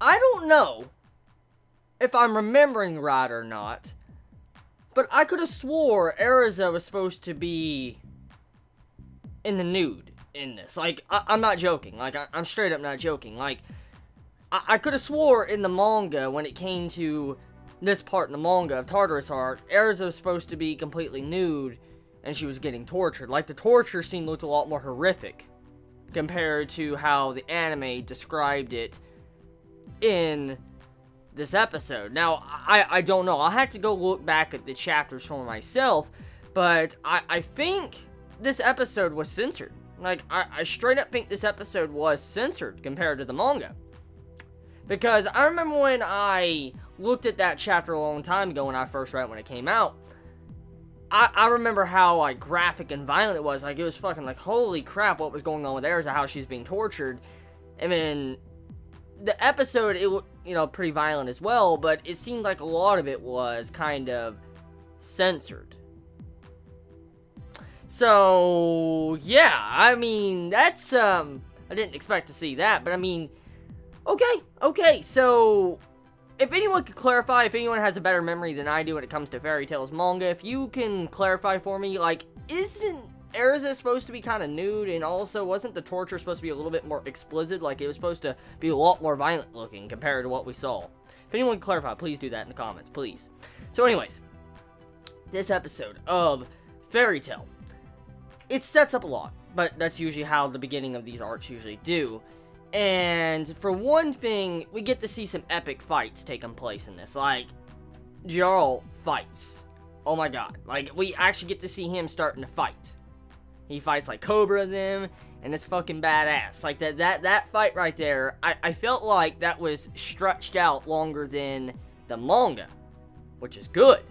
I don't know if I'm remembering right or not, but I could have swore Erza was supposed to be in the nude in this. Like, I'm not joking. Like, I'm straight up not joking. Like, I could have swore in the manga, when it came to this part in the manga of Tartarus arc, Erza was supposed to be completely nude, and she was getting tortured. Like, the torture scene looked a lot more horrific compared to how the anime described it in this episode. Now, I don't know. I'll have to go look back at the chapters for myself, but I think this episode was censored. Like, I straight up think this episode was censored compared to the manga. Because I remember when I looked at that chapter a long time ago when I first read it when it came out, I remember how, like, graphic and violent it was. Like, it was fucking, like, holy crap, what was going on with Erza, how she's being tortured. And then the episode, it was, you know, pretty violent as well, but it seemed like a lot of it was kind of censored. So, yeah, I mean, that's, I didn't expect to see that, but I mean, okay, so, if anyone could clarify, if anyone has a better memory than I do when it comes to Fairy Tail's manga, if you can clarify for me, like, isn't Erza supposed to be kind of nude, and also wasn't the torture supposed to be a little bit more explicit? Like, it was supposed to be a lot more violent looking compared to what we saw. If anyone can clarify, please do that in the comments, please. So anyways, this episode of Fairy Tail, it sets up a lot, but that's usually how the beginning of these arcs usually do. And for one thing, we get to see some epic fights taking place in this. Like, Jarl fights. Oh my god. Like, we actually get to see him starting to fight. He fights like Cobra them, and it's fucking badass. Like, that fight right there, I felt like that was stretched out longer than the manga, which is good.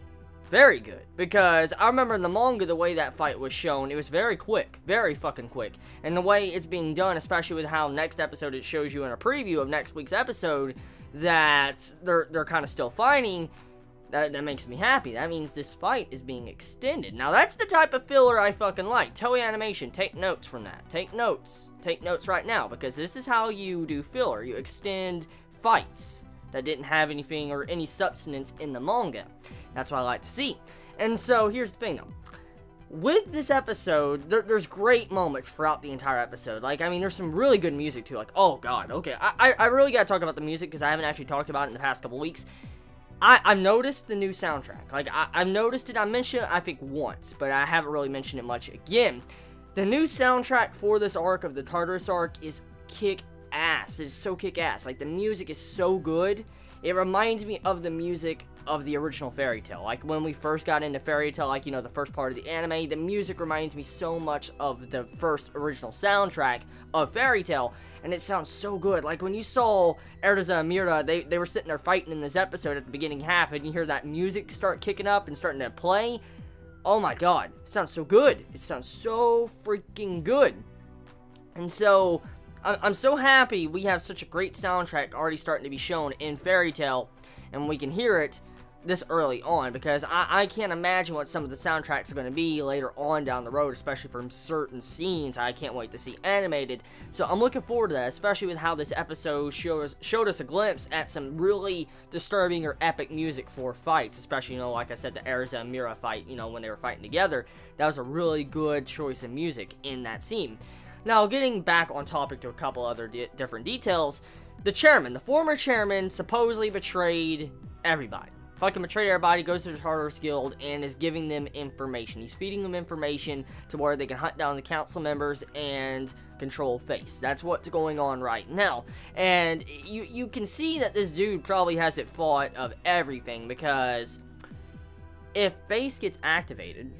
Very good, because I remember in the manga, the way that fight was shown, it was very quick, very fucking quick, and the way it's being done, especially with how next episode it shows you in a preview of next week's episode, that they're kind of still fighting, that makes me happy. That means this fight is being extended. Now, that's the type of filler I fucking like. Toei Animation, take notes from that. Take notes right now, because this is how you do filler. You extend fights that didn't have anything or any substance in the manga. That's what I like to see. And so, here's the thing, though. With this episode, there's great moments throughout the entire episode. Like, I mean, there's some really good music, too. Like, oh, God, okay. I really gotta talk about the music, because I haven't actually talked about it in the past couple weeks. I've noticed the new soundtrack. Like, I've noticed it. I mentioned it, I think, once, but I haven't really mentioned it much again. The new soundtrack for this arc of the Tartarus arc is kick-ass. It's so kick-ass. Like, the music is so good. It reminds me of the music of the original Fairy Tail. Like, when we first got into Fairy Tail, like, you know, the first part of the anime, the music reminds me so much of the first original soundtrack of Fairy Tail, and it sounds so good. Like, when you saw Erza and Mira, they were sitting there fighting in this episode at the beginning half, and you hear that music start kicking up and starting to play. Oh my god, it sounds so good. It sounds so freaking good. And so, I'm so happy we have such a great soundtrack already starting to be shown in Fairy Tail, and we can hear it this early on, because I can't imagine what some of the soundtracks are going to be later on down the road, especially from certain scenes I can't wait to see animated. So I'm looking forward to that, especially with how this episode showed us a glimpse at some really disturbing or epic music for fights, especially, you know, like I said, the Erza and Mira fight, you know, when they were fighting together. That was a really good choice of music in that scene. Now, getting back on topic to a couple other different details, the chairman, the former chairman, supposedly betrayed everybody. Fucking betrayed everybody, goes to the Tartarus Guild, and is giving them information. He's feeding them information to where they can hunt down the council members and control Face. That's what's going on right now. And you can see that this dude probably hasn't thought of everything, because if Face gets activated,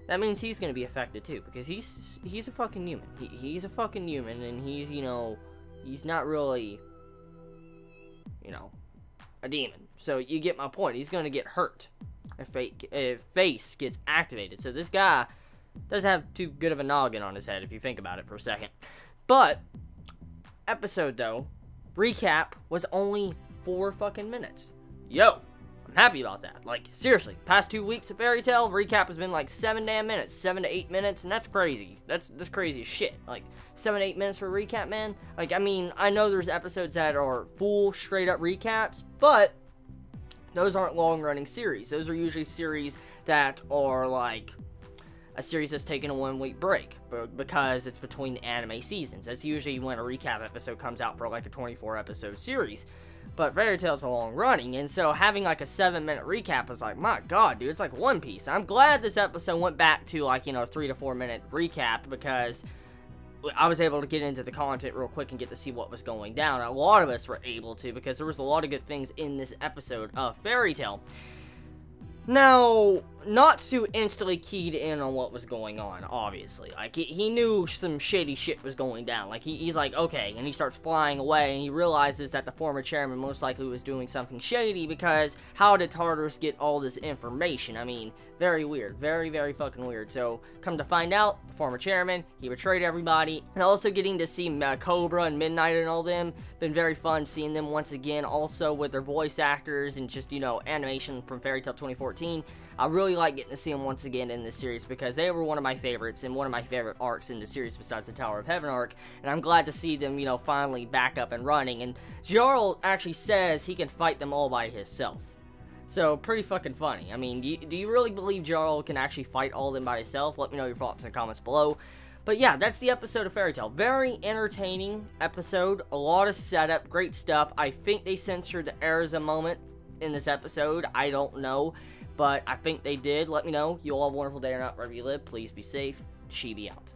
that means he's going to be affected too, because he's a fucking human. He's a fucking human, and he's, you know, he's not really, you know, a demon. So you get my point. He's going to get hurt if Face gets activated. So this guy doesn't have too good of a noggin on his head, if you think about it for a second. But, episode though, recap, was only 4 fucking minutes. Yo, I'm happy about that. Like, seriously, past 2 weeks of Fairy Tail, recap has been like 7 damn minutes, 7 to 8 minutes, and that's crazy. That's crazy as shit. Like, 7 to 8 minutes for a recap, man. Like, I mean, I know there's episodes that are full, straight-up recaps, but those aren't long-running series. Those are usually series that are, like, a series that's taken a 1-week break, because it's between the anime seasons. That's usually when a recap episode comes out for, like, a 24-episode series. But Fairy Tail's a long running, and so having like a 7-minute recap is like, my god, dude, it's like One Piece. I'm glad this episode went back to like, you know, 3 to 4 minute recap, because I was able to get into the content real quick and get to see what was going down. A lot of us were able to, because there was a lot of good things in this episode of Fairy Tail. Now, not too instantly keyed in on what was going on, obviously. Like, he knew some shady shit was going down. Like, he's like, okay, and he starts flying away, and he realizes that the former chairman most likely was doing something shady, because how did Tartarus get all this information? I mean, very weird. Very, very fucking weird. So, come to find out, the former chairman, he betrayed everybody. And also getting to see Cobra and Midnight and all them, been very fun seeing them once again, also with their voice actors and just, you know, animation from Fairy Tail 2014. I really like getting to see them once again in this series, because they were one of my favorites and one of my favorite arcs in the series besides the Tower of Heaven arc, and I'm glad to see them, you know, finally back up and running. And Jarl actually says he can fight them all by himself. So, pretty fucking funny. I mean, do you really believe Jarl can actually fight all of them by himself? Let me know your thoughts in the comments below. But yeah, that's the episode of Fairy Tail. Very entertaining episode. A lot of setup. Great stuff. I think they censored the Erza moment in this episode. I don't know. But I think they did. Let me know. You all have a wonderful day or not, wherever you live. Please be safe. Chibi out.